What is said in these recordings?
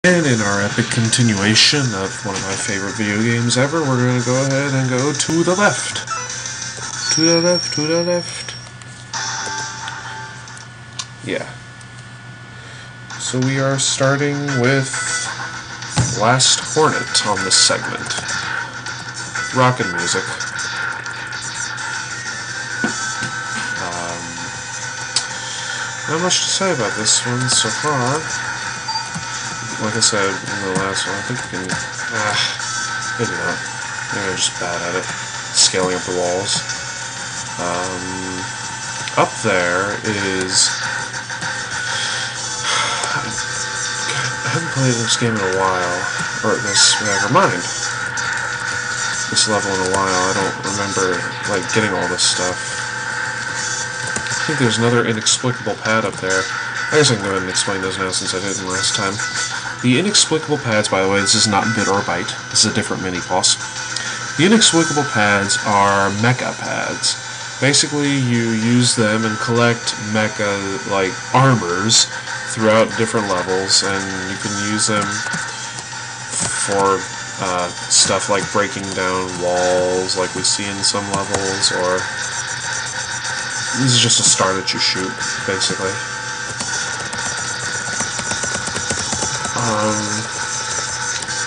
And in our epic continuation of one of my favorite video games ever, we're going to go ahead and go to the left. To the left, to the left. Yeah. So we are starting with Last Hornet on this segment. Rockin' music. Not much to say about this one so far. Like I said in the last one, I think you can... maybe not. Maybe I'm just bad at it. Scaling up the walls. Up there is... I haven't played this game in a while. Or this... never mind. This level in a while. I don't remember, like, getting all this stuff. I think there's another inexplicable pad up there. I guess I can go ahead and explain those now since I didn't last time. The inexplicable pads, by the way, this is not Bit or Byte. This is a different mini-boss. The inexplicable pads are mecha pads. Basically, you use them and collect mecha-like armors throughout different levels, and you can use them for stuff like breaking down walls, like we see in some levels, or... this is just a star that you shoot, basically.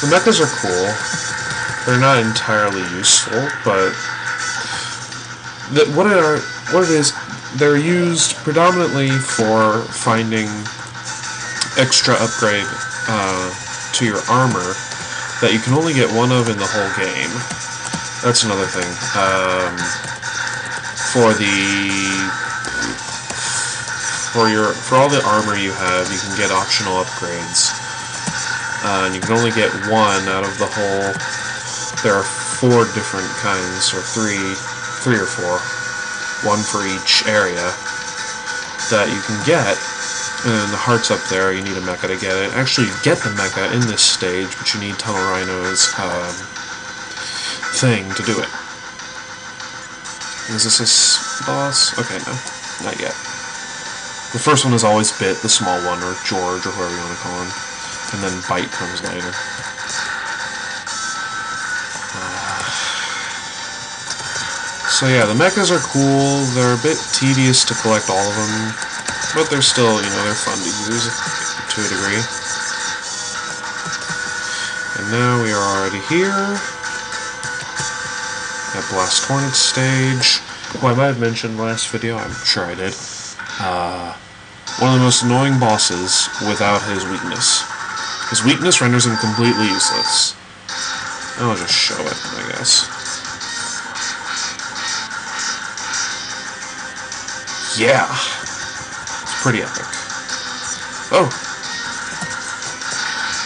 The mechas are cool. They're not entirely useful, but what it is, they're used predominantly for finding extra upgrade to your armor that you can only get one of in the whole game. That's another thing. For all the armor you have, you can get optional upgrades. And you can only get one out of the whole... There are 4 different kinds, or 3 or 4, one for each area, that you can get. And the heart's up there, you need a mecha to get it. Actually, you get the mecha in this stage, but you need Tunnel Rhino's thing to do it. Is this a boss? Okay, no. Not yet. The first one is always Bit, the small one, or George, or whoever you want to call him. And then Byte comes later. So yeah, the mechas are cool. They're a bit tedious to collect all of them, but they're still, they're fun to use to a degree. And now we are already here at Last Hornet stage. Who I might have mentioned last video, I'm sure I did. One of the most annoying bosses without his weakness. His weakness renders him completely useless. I'll just show it, I guess. Yeah! It's pretty epic. Oh!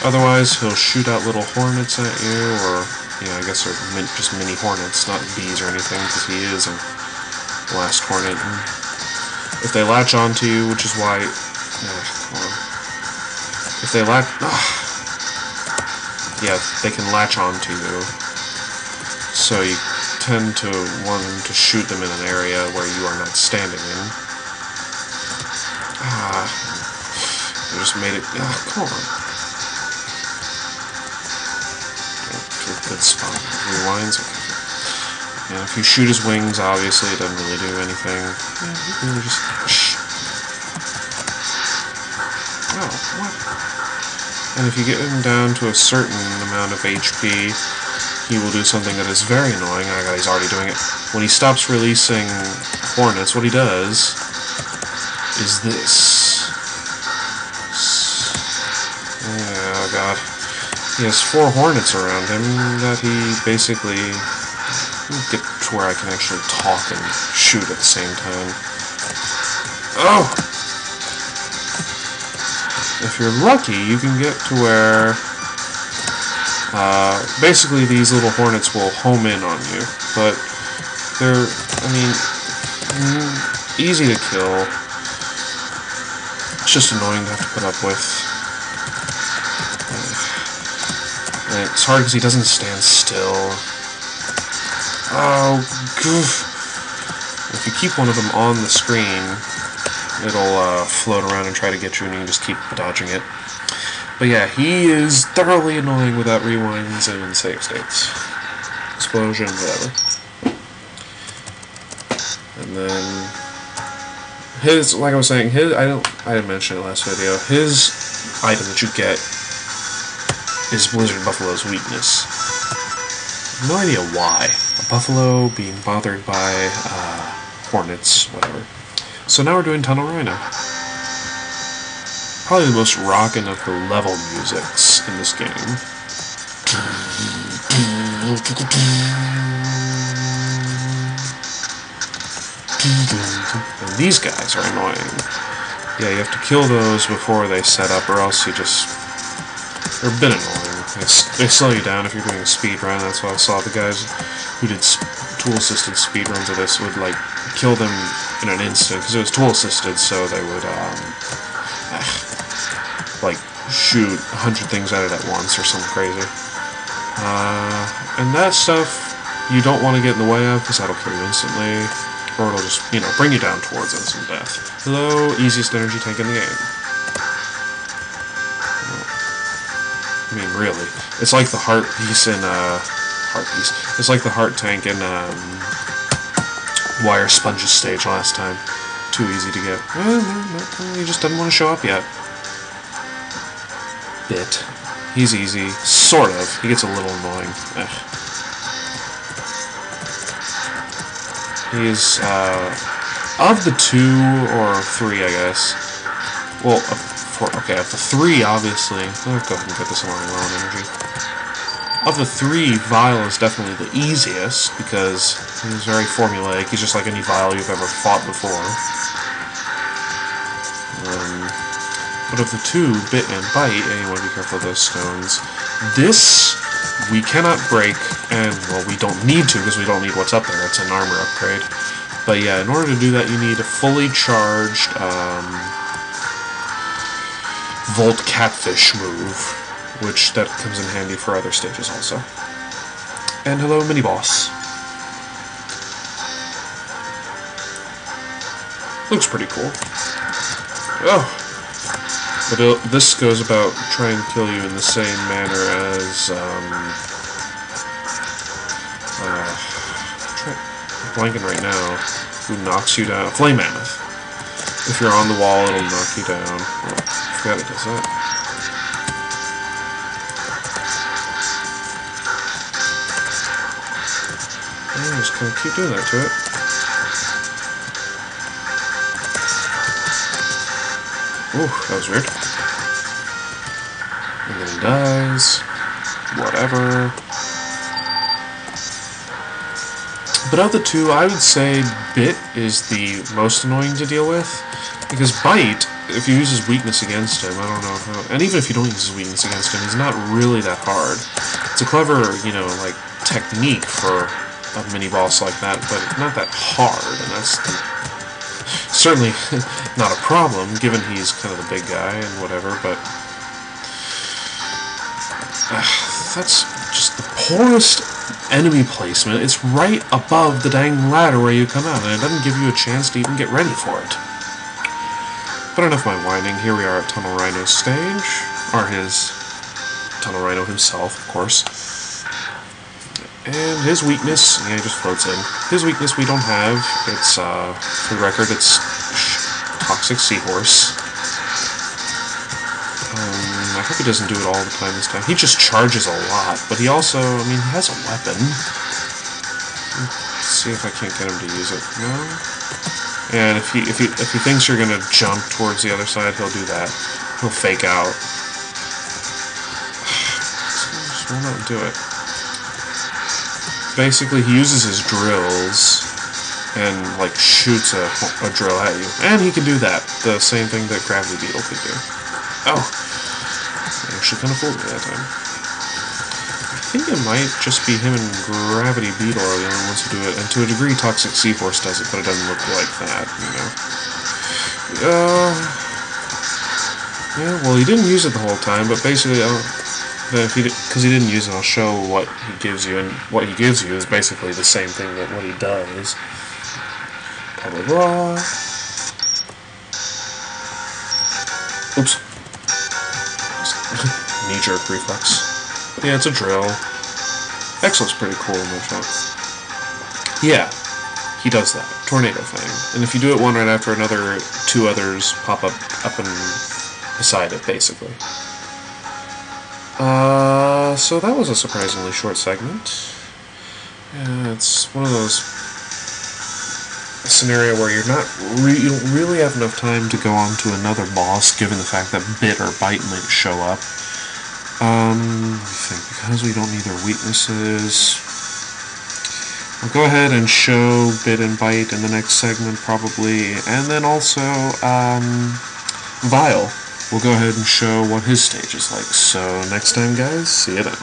Otherwise, he'll shoot out little hornets at you, or, I guess they're just mini hornets, not bees or anything, because he is a Last Hornet. And if they latch onto you, which is why... come on. If they latch... yeah, they can latch onto you. So you tend to want to shoot them in an area where you are not standing in. I just made it... come on. To a good spot. Rewinds? Okay. And if you shoot his wings, obviously it doesn't really do anything. Yeah, you just... Shh. Oh, what? And if you get him down to a certain amount of HP, he will do something that is very annoying. Oh god, he's already doing it. When he stops releasing hornets, what he does is this. Oh god. He has 4 hornets around him that he basically... get to where I can actually talk and shoot at the same time. Oh! If you're lucky, you can get to where... basically these little hornets will home in on you, but they're, easy to kill. It's just annoying to have to put up with. And it's hard because he doesn't stand still. Oh, goof. If you keep one of them on the screen, it'll float around and try to get you, and you can just keep dodging it. But yeah, he is thoroughly annoying without rewinds and save states. Explosion, whatever. And then his, like I was saying, his I didn't mention it last video. His item that you get is Blizzard Buffalo's weakness. No idea why. A buffalo being bothered by hornets, whatever. So now we're doing Tunnel Rhino. Probably the most rockin' of the level musics in this game. And these guys are annoying. Yeah, you have to kill those before they set up, or else you just... They're a bit annoying. They slow you down if you're doing a speed run. That's why I saw the guys who did tool-assisted speed runs of this would, like, kill them in an instant, because it was tool-assisted, so they would, like, shoot 100 things at it at once or something crazy. And that stuff you don't want to get in the way of, because that'll kill you instantly, or it'll just, you know, bring you down towards instant death. Hello, easiest energy tank in the game. I mean, really. It's like the heart piece in, it's like the heart tank in, Wire Sponge's stage last time. Too easy to get. No, he just doesn't want to show up yet. Bit. He's easy. Sort of. He gets a little annoying. He's, of the 2 or 3, I guess. Well, okay, of the 3, obviously. Let's go ahead and get this along low on energy. Of the 3, Vile is definitely the easiest, because he's very formulaic. He's just like any Vile you've ever fought before. But of the 2, Bit and Bite, and you want to be careful of those stones, this we cannot break, and, well, we don't need to, because we don't need what's up there. It's an armor upgrade. But yeah, in order to do that, you need a fully charged, Volt Catfish move, which that comes in handy for other stages also. And hello, mini-boss. Looks pretty cool. Oh! But this goes about trying to kill you in the same manner as, I'm blanking right now, who knocks you down. Flame Mammoth. If you're on the wall, it'll knock you down. Oh, I forgot it does that. I'm just gonna keep doing that to it. Ooh, that was weird. And then he dies. Whatever. But of the 2, I would say Bit is the most annoying to deal with. Because Bite, if you use his weakness against him, I don't know how... And even if you don't use his weakness against him, he's not really that hard. It's a clever, you know, like, technique for a mini-boss like that, but not that hard, and that's certainly not a problem, given he's kind of the big guy and whatever, but... that's just the poorest enemy placement. It's right above the dang ladder where you come out, and it doesn't give you a chance to even get ready for it. But enough of my whining. Here we are at Tunnel Rhino's stage, or his Tunnel Rhino himself, of course. And his weakness, yeah, he just floats in. His weakness we don't have. It's, for the record, it's Toxic Seahorse. I hope he doesn't do it all the time this time. He just charges a lot, but he also, I mean, he has a weapon. Let's see if I can't get him to use it. No? And if he thinks you're gonna jump towards the other side, he'll do that. He'll fake out. Just will not do it. Basically, he uses his drills and, like, shoots a drill at you. And he can do that. The same thing that Gravity Beetle could do. Oh. Actually kind of fooled me that time. I think it might just be him and Gravity Beetle are the only ones who do it, and to a degree Toxic Seahorse does it, but it doesn't look like that, you know. Yeah, well, he didn't use it the whole time, but basically, because he didn't use it, I'll show what he gives you, and what he gives you is basically the same thing that what he does. Blah, blah, blah. Oops. knee-jerk reflex. Yeah, it's a drill. X looks pretty cool in my shot. Yeah, he does that. Tornado thing. And if you do it one right after another, two others pop up and beside it, basically. So that was a surprisingly short segment. Yeah, it's one of those scenario where you don't really have enough time to go on to another boss, given the fact that Bit or Bite might show up. I think because we don't need their weaknesses, I'll go ahead and show Bit and Bite in the next segment, probably, and then also, Vile. We'll go ahead and show what his stage is like. So, next time, guys, see you then.